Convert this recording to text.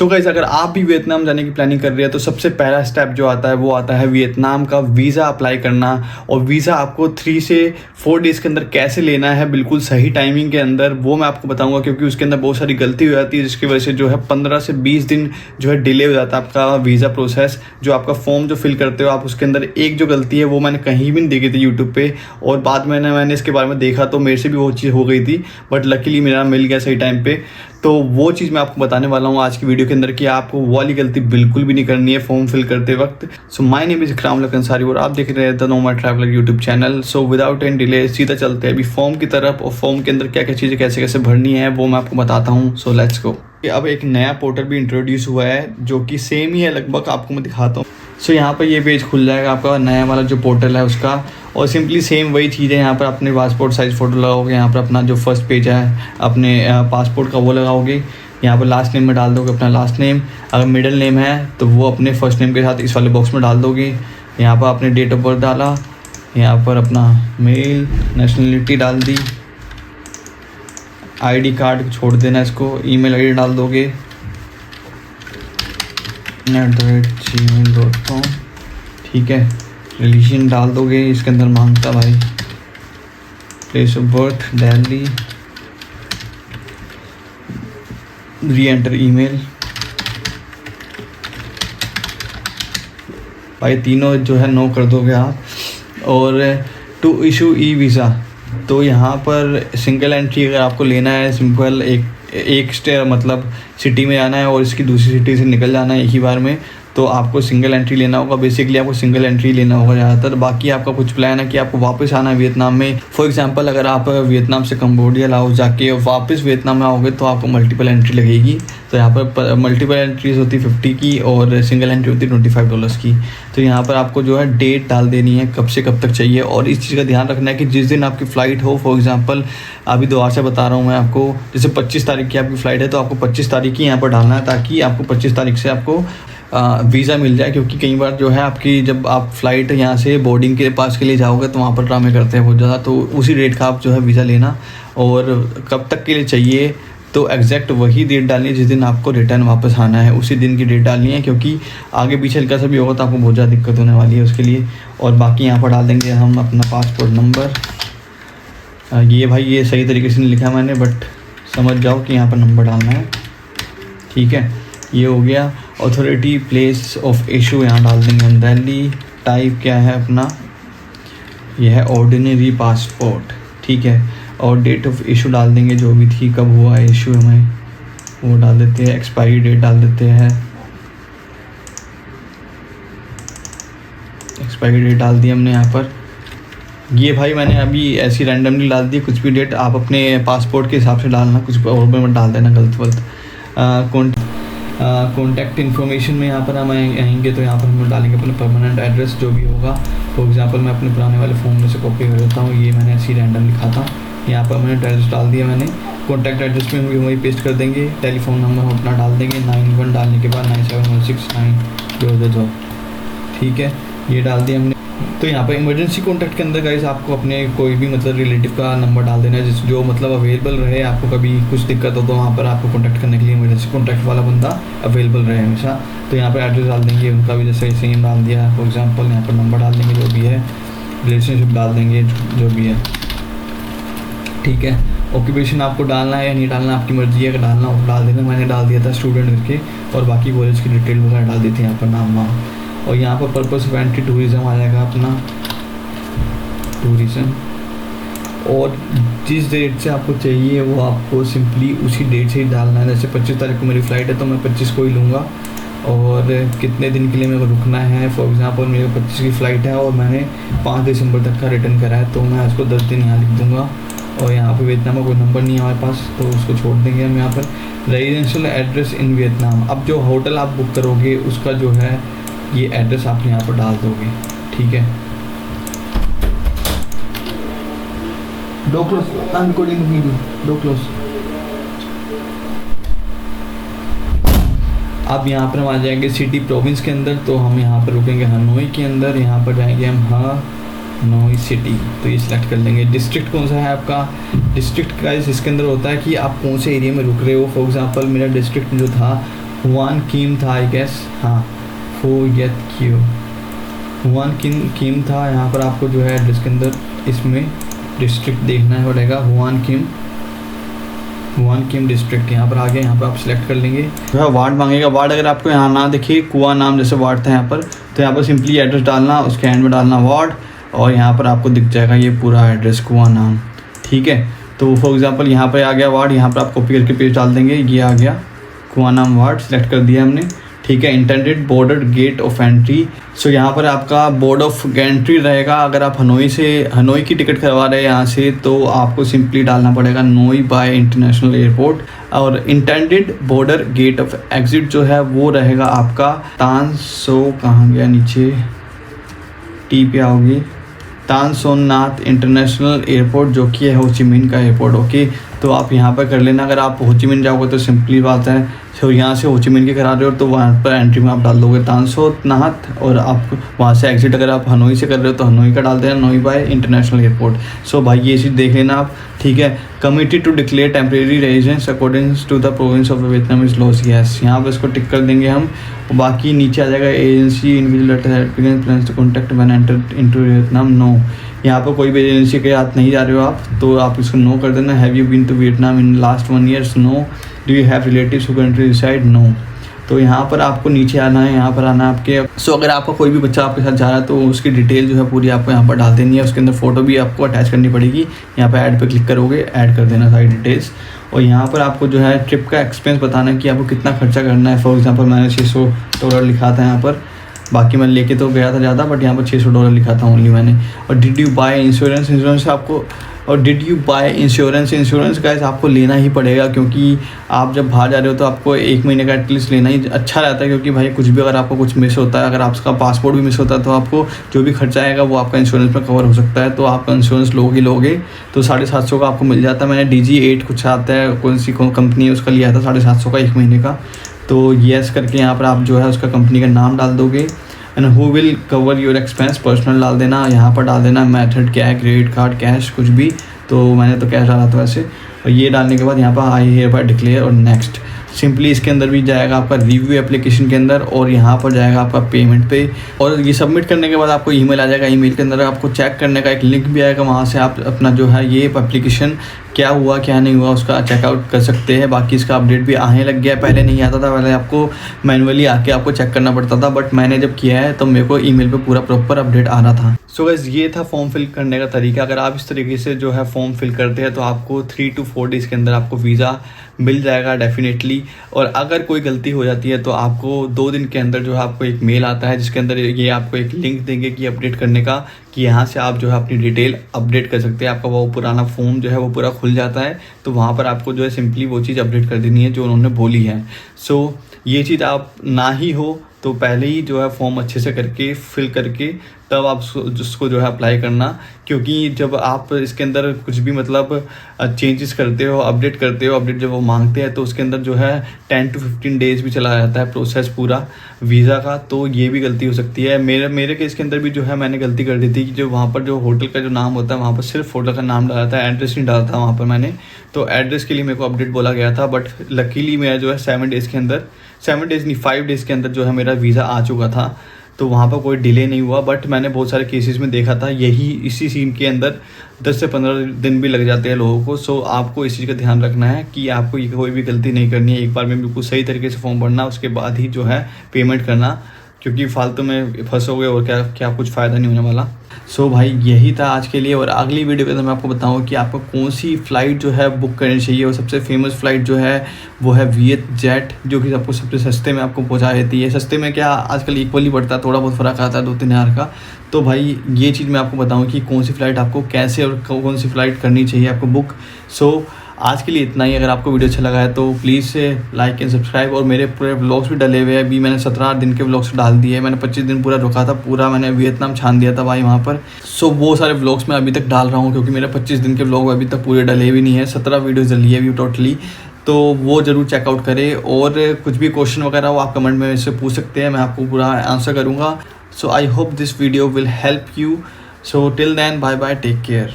So guys, अगर आप भी वियतनाम जाने की प्लानिंग कर रहे हैं तो सबसे पहला स्टेप जो आता है वो आता है वियतनाम का वीज़ा अप्लाई करना। और वीज़ा आपको 3 से 4 डेज़ के अंदर कैसे लेना है बिल्कुल सही टाइमिंग के अंदर, वो मैं आपको बताऊंगा, क्योंकि उसके अंदर बहुत सारी गलती हो जाती है जिसकी वजह से जो है 15 से 20 दिन जो है डिले हो जाता है आपका वीज़ा प्रोसेस। जो आपका फॉर्म जो फिल करते हो आप, उसके अंदर एक जो गलती है वो मैंने कहीं भी नहीं देखी थी यूट्यूब पे, और बाद में मैंने इसके बारे में देखा तो मेरे से भी वो चीज़ हो गई थी, बट लकीली मेरा मिल गया सही टाइम पे। तो वो चीज़ मैं आपको बताने वाला हूँ आज की वीडियो के अंदर कि आपको वो वाली गलती बिल्कुल भी नहीं करनी है फॉर्म फिल करते वक्त। सो माय नेम इज़ इकराम अंसारी और आप देख रहे हैं the nomad traveller YouTube channel. So without any delay सीधा चलते हैं अभी फॉर्म की तरफ, और फॉर्म के अंदर क्या क्या चीज़ें कैसे कैसे भरनी है वो मैं आपको बताता हूँ। So let's go. अब एक नया पोर्टल भी इंट्रोड्यूस हुआ है जो कि सेम ही है लगभग, आपको मैं दिखाता हूँ। सो यहाँ पर ये पेज खुल जाएगा आपका नया वाला जो पोर्टल है उसका, और सिंपली सेम वही चीज़ है। यहाँ पर अपने पासपोर्ट साइज़ फ़ोटो लगाओगे, यहाँ पर अपना जो फर्स्ट पेज है अपने पासपोर्ट का वो लगाओगे, यहाँ पर लास्ट नेम में डाल दोगे अपना लास्ट नेम, अगर मिडिल नेम है तो वो अपने फर्स्ट नेम के साथ इस वाले बॉक्स में डाल दोगे। यहाँ पर आपने डेट ऑफ बर्थ डाला, यहाँ पर अपना मेल, नेशनलिटी डाल दी, आईडी कार्ड छोड़ देना इसको, ईमेल आईडी डाल दोगे @gmail.com, ठीक है। रिलीजन डाल दोगे, इसके अंदर मांगता भाई प्लेस ऑफ बर्थ दिल्ली, री एंटर ईमेल, भाई तीनों जो है नो कर दोगे आप। और टू इशू ई वीज़ा, तो यहाँ पर सिंगल एंट्री अगर आपको लेना है, सिंपल एक स्टे मतलब सिटी में जाना है और इसकी दूसरी सिटी से निकल जाना है एक ही बार में, तो आपको सिंगल एंट्री लेना होगा। बेसिकली आपको सिंगल एंट्री लेना होगा ज़्यादातर। बाकी आपका कुछ प्लान है कि आपको वापस आना है वियतनाम में, फॉर एग्जांपल अगर आप वियतनाम से कंबोडिया लाओस जाके वापस वियतनाम में आओगे तो आपको मल्टीपल एंट्री लगेगी। तो यहाँ पर मल्टीपल एंट्रीज होती 50 की और सिंगल एंट्री होती $25 की। तो यहाँ पर आपको जो है डेट डाल देनी है कब से कब तक चाहिए, और इस चीज़ का ध्यान रखना है कि जिस दिन आपकी फ़्लाइट हो, फॉर एग्जांपल अभी दोबारा से बता रहा हूँ मैं आपको, जैसे 25 तारीख की आपकी फ़्लाइट है तो आपको 25 तारीख की यहाँ पर डालना है, ताकि आपको 25 तारीख से आपको वीज़ा मिल जाए। क्योंकि कई बार जो है आपकी जब आप फ़्लाइट यहाँ से बोर्डिंग के पास के लिए जाओगे तो वहाँ पर ड्रामे करते हैं बहुत ज़्यादा, तो उसी डेट का आप जो है वीज़ा लेना, और कब तक के लिए चाहिए तो एग्जैक्ट वही डेट डालनी है जिस दिन आपको रिटर्न वापस आना है, उसी दिन की डेट डालनी है, क्योंकि आगे पीछे हल्का सा भी होगा तो आपको बहुत ज़्यादा दिक्कत होने वाली है उसके लिए। और बाकी यहाँ पर डाल देंगे हम अपना पासपोर्ट नंबर। ये भाई ये सही तरीके से नहीं लिखा मैंने, बट समझ जाओ कि यहाँ पर नंबर डालना है, ठीक है। ये हो गया। अथॉरिटी प्लेस ऑफ इशू यहाँ डाल देंगे हम दिल्ली। टाइप क्या है अपना, यह है ऑर्डिनरी पासपोर्ट, ठीक है। और डेट ऑफ इशू डाल देंगे जो भी थी, कब हुआ इशू हमें वो डाल देते हैं। एक्सपायरी डेट डाल देते हैं, एक्सपायरी डेट डाल दी हमने यहाँ पर। ये भाई मैंने अभी ऐसी रैंडमली डाल दी, कुछ भी डेट आप अपने पासपोर्ट के हिसाब से डालना, कुछ और में मत डाल देना गलत वलत। कॉन्टैक्ट इन्फॉर्मेशन में यहाँ पर हम आएंगे तो यहाँ पर हम डालेंगे अपना परमानेंट एड्रेस जो भी होगा। फॉर एग्जांपल मैं अपने पुराने वाले फ़ोन में से कॉपी कर देता हूँ, ये मैंने ऐसी रैंडम लिखा था, यहाँ पर मैंने एड्रेस डाल दिया मैंने। कॉन्टैक्ट एड्रेस में भी वही पेस्ट कर देंगे। टेलीफोन नंबर हम अपना डाल देंगे, 91 डालने के बाद 971690, ठीक है, ये डाल दिया हमने। तो यहाँ पर इमरजेंसी कॉन्टैक्ट के अंदर गाइस आपको अपने कोई भी मतलब रिलेटिव का नंबर डाल देना है जिस जो मतलब अवेलेबल रहे, आपको कभी कुछ दिक्कत हो तो वहाँ पर आपको कॉन्टैक्ट करने के लिए इमरजेंसी कॉन्टैक्ट वाला बंदा अवेलेबल रहे हमेशा। तो यहाँ पर एड्रेस डाल देंगे उनका भी, जैसे सेम डाल दिया। फॉर एग्जांपल यहाँ पर नंबर डाल देंगे जो भी है, रिलेशनशिप डाल देंगे जो भी है, ठीक है। ऑक्यूपेशन आपको डालना है या नहीं डालना आपकी मर्ज़ी है, अगर डालना हो डाल देना। मैंने डाल दिया था स्टूडेंट करके, और बाकी कॉलेज की डिटेल वगैरह डाल दी थी यहाँ पर, नाम वाम। और यहाँ पर पर्पस ऑफ एंट्री टूरिज़म आ जाएगा अपना, टूरिज़म। और जिस डेट से आपको चाहिए वो आपको सिंपली उसी डेट से ही डालना है। जैसे 25 तारीख को मेरी फ़्लाइट है तो मैं 25 को ही लूँगा, और कितने दिन के लिए मेरे को रुकना है। फॉर एग्जांपल मेरे 25 की फ़्लाइट है और मैंने 5 दिसंबर तक का रिटर्न करा है, तो मैं उसको 10 दिन यहाँ लिख दूँगा। और यहाँ पे वियतनाम का कोई नंबर नहीं है हमारे पास तो उसको छोड़ देंगे हम। यहाँ पर रेजिडेंशियल एड्रेस इन वियतनाम, अब जो होटल आप बुक करोगे उसका जो है ये एड्रेस आप यहाँ पर डाल दोगे, ठीक है। Do close, I am recording video, do close. अब यहाँ पर हम आ जाएंगे सिटी प्रोविंस के अंदर, तो हम यहाँ पर रुकेंगे हनोई के अंदर। यहाँ पर जाएंगे हम हनोई सिटी, तो ये सिलेक्ट कर लेंगे। डिस्ट्रिक्ट कौन सा है आपका, डिस्ट्रिक्ट का इसके अंदर होता है कि आप कौन से एरिया में रुक रहे हो। फॉर एग्जांपल मेरा डिस्ट्रिक्ट जो था हुआन किम था आई गेस, हाँ फो येत क्यू, हुआन किम था। यहाँ पर आपको जो है एड्रेस के अंदर इसमें डिस्ट्रिक्ट देखना पड़ेगा, हुआन किम डिस्ट्रिक्ट। यहाँ पर आ गया, यहाँ पर आप सिलेक्ट कर लेंगे। जो है वार्ड मांगेगा, वार्ड अगर आपको यहाँ ना दिखे, कुआ नाम जैसे वार्ड था यहाँ पर, तो यहाँ पर सिंपली एड्रेस डालना, उसके एंड में डालना वार्ड, और यहाँ पर आपको दिख जाएगा ये पूरा एड्रेस कुआ नाम, ठीक है। तो फॉर एग्जांपल यहाँ पर आ गया वार्ड, यहाँ पर आप कॉपी करके पेज डाल देंगे, ये आ गया कुआ नाम वार्ड, सेलेक्ट कर दिया हमने, ठीक है। Intended border gate of entry, so यहाँ पर आपका बोर्ड ऑफ एंट्री रहेगा। अगर आप हनोई की टिकट करवा रहे हैं यहाँ से, तो आपको सिंपली डालना पड़ेगा नोई बाय इंटरनेशनल एयरपोर्ट। और intended border gate of exit जो है वो रहेगा आपका तान सो, कहाँ गया नीचे, टी पे आओगे, तान सोन नाथ इंटरनेशनल एयरपोर्ट, जो कि है होचिमिन का एयरपोर्ट, ओके। तो आप यहाँ पर कर लेना। अगर आप होचिमिन जाओगे तो सिंपली बात है, तो यहाँ से होचिमिन के करा रहे हो तो वहाँ पर एंट्री में आप डाल दोगे तानसोत नाथ, और आप वहाँ से एग्जिट अगर आप हनोई से कर रहे हो तो हनोई का डाल देना, नोई बाय इंटरनेशनल एयरपोर्ट। सो भाई ये चीज़ देख लेना आप, ठीक है। Committed to declare temporary residence according to the province of Vietnamese laws, yes, यहाँ पर इसको टिक कर देंगे हम। बाकी नीचे आ जाएगा agency individual plans to contact when enter into Vietnam, no. यहाँ पर कोई भी एजेंसी के साथ नहीं जा रहे हो आप, तो आप इसको नो कर देना। Have you been to Vietnam in last 1 year, no. Do you have relatives who country reside, no. तो यहाँ पर आपको नीचे आना है, यहाँ पर आना है आपके। सो अगर आपका कोई भी बच्चा आपके साथ जा रहा है तो उसकी डिटेल जो है पूरी आपको यहाँ पर डाल देनी है। उसके अंदर फ़ोटो भी आपको अटैच करनी पड़ेगी। यहाँ पर ऐड पे क्लिक करोगे, ऐड कर देना सारी डिटेल्स। और यहाँ पर आपको जो है ट्रिप का एक्सपेंस बताना है कि आपको कितना खर्चा करना है। फॉर एग्जांपल मैंने $600 लिखा था यहाँ पर, बाकी मैं लेके तो गया था ज़्यादा, बट यहाँ पर $600 लिखा था ओनली मैंने। और डिड यू बाय इंश्योरेंस आपको, और did you buy insurance guys आपको लेना ही पड़ेगा, क्योंकि आप जब बाहर जा रहे हो तो आपको 1 महीने का एटलीस्ट लेना ही अच्छा रहता है। क्योंकि भाई कुछ भी अगर आपको कुछ मिस होता है, अगर आपका पासपोर्ट भी मिस होता है, तो आपको जो भी खर्चा आएगा वो आपका इंश्योरेंस में कवर हो सकता है। तो आपका इंश्योरेंस लोगे तो 750 का आपको मिल जाता है। मैंने DG8 कुछ आता है, कौन सी कंपनी है उसका लिया था 750 का 1 महीने का। तो येस करके यहाँ पर आप जो है उसका कंपनी का नाम डाल दोगे, and who will cover your expense, personal डाल देना। यहाँ पर डाल देना मेथड क्या है, क्रेडिट कार्ड, कैश, कुछ भी। तो मैंने तो कैश डाला था वैसे। और ये डालने के बाद यहाँ पर आई हियर बाय डिक्लेयर और नेक्स्ट। सिंपली इसके अंदर भी जाएगा आपका रिव्यू एप्लीकेशन के अंदर, और यहाँ पर जाएगा आपका पेमेंट पे। और ये सबमिट करने के बाद आपको ईमेल आ जाएगा। ईमेल के अंदर आपको चेक करने का एक लिंक भी आएगा, वहाँ से आप अपना जो है ये एप्लीकेशन क्या हुआ क्या नहीं हुआ उसका चेकआउट कर सकते हैं। बाकी इसका अपडेट भी आने लग गया है, पहले नहीं आता था, पहले आपको मैनुअली आके आपको चेक करना पड़ता था, बट मैंने जब किया है तो मेरे को ईमेल पे पूरा प्रॉपर अपडेट आ रहा था। सो गाइस ये था फॉर्म फिल करने का तरीका। अगर आप इस तरीके से जो है फॉर्म फिल करते हैं तो आपको 3 to 4 डेज़ के अंदर आपको वीज़ा मिल जाएगा डेफिनेटली। और अगर कोई गलती हो जाती है तो आपको 2 दिन के अंदर जो है आपको एक मेल आता है, जिसके अंदर ये आपको एक लिंक देंगे कि अपडेट करने का, कि यहाँ से आप जो है अपनी डिटेल अपडेट कर सकते हैं। आपका वो पुराना फॉर्म जो है वो पूरा खुल जाता है, तो वहाँ पर आपको जो है सिंपली वो चीज़ अपडेट कर देनी है जो उन्होंने बोली है। सो ये चीज़ आप ना ही हो तो पहले ही जो है फॉर्म अच्छे से करके फिल करके तब आप उसको जो है अप्लाई करना। क्योंकि जब आप इसके अंदर कुछ भी मतलब चेंजेस करते हो, अपडेट करते हो, अपडेट जब वो मांगते हैं तो उसके अंदर जो है 10 to 15 डेज़ भी चला जाता है प्रोसेस पूरा वीज़ा का। तो ये भी गलती हो सकती है। मेरे केस के अंदर भी जो है मैंने गलती कर दी थी कि जो वहाँ पर जो होटल का जो नाम होता है वहाँ पर सिर्फ होटल का नाम डाला था, एड्रेस नहीं डाला था वहाँ पर मैंने। तो एड्रेस के लिए मेरे को अपडेट बोला गया था, बट लकीली मेरा जो है 7 डेज़ के अंदर, 7 डेज़ नहीं 5 डेज़ के अंदर जो है मेरा वीज़ा आ चुका था। तो वहाँ पर कोई डिले नहीं हुआ। बट मैंने बहुत सारे केसेस में देखा था इसी सीन के अंदर 10 से 15 दिन भी लग जाते हैं लोगों को। सो आपको इस चीज़ का ध्यान रखना है कि आपको ये कोई भी गलती नहीं करनी है। एक बार में बिल्कुल सही तरीके से फॉर्म भरना, उसके बाद ही जो है पेमेंट करना, क्योंकि फालतू में फंसोगे और क्या कुछ फ़ायदा नहीं होने वाला। सो भाई यही था आज के लिए। और अगली वीडियो के अंदर मैं आपको बताऊंगा कि आपको कौन सी फ़्लाइट जो है बुक करनी चाहिए। और सबसे फेमस फ़्लाइट जो है वो है वियत जेट, जो कि आपको सबसे सस्ते में आपको पहुंचा देती है। सस्ते में क्या, आजकल इक्वली पड़ता है, थोड़ा बहुत फ़र्क आता है 2-3 हज़ार का। तो भाई ये चीज़ मैं आपको बताऊँ कि कौन सी फ़्लाइट आपको कैसे और कौन सी फ़्लाइट करनी चाहिए आपको बुक। सो आज के लिए इतना ही। अगर आपको वीडियो अच्छा लगा है तो प्लीज़ से लाइक एंड सब्सक्राइब। और मेरे पूरे व्लॉग्स भी डले हुए हैं। अभी मैंने 17 दिन के व्लॉग्स डाल दिए। मैंने 25 दिन पूरा रुका था, पूरा मैंने वियतनाम छान दिया था भाई वहाँ पर। सो वो सारे व्लॉग्स मैं अभी तक डाल रहा हूँ, क्योंकि मेरे 25 दिन के व्लॉग अभी तक पूरे डले भी नहीं है। 17 वीडियोज़ डली है अभी टोटली। तो वो ज़रूर चेकआउट करें। और कुछ भी क्वेश्चन वगैरह वो आप कमेंट में मेरे पूछ सकते हैं, मैं आपको पूरा आंसर करूँगा। So I hope this video will help you. So till then bye bye, take care.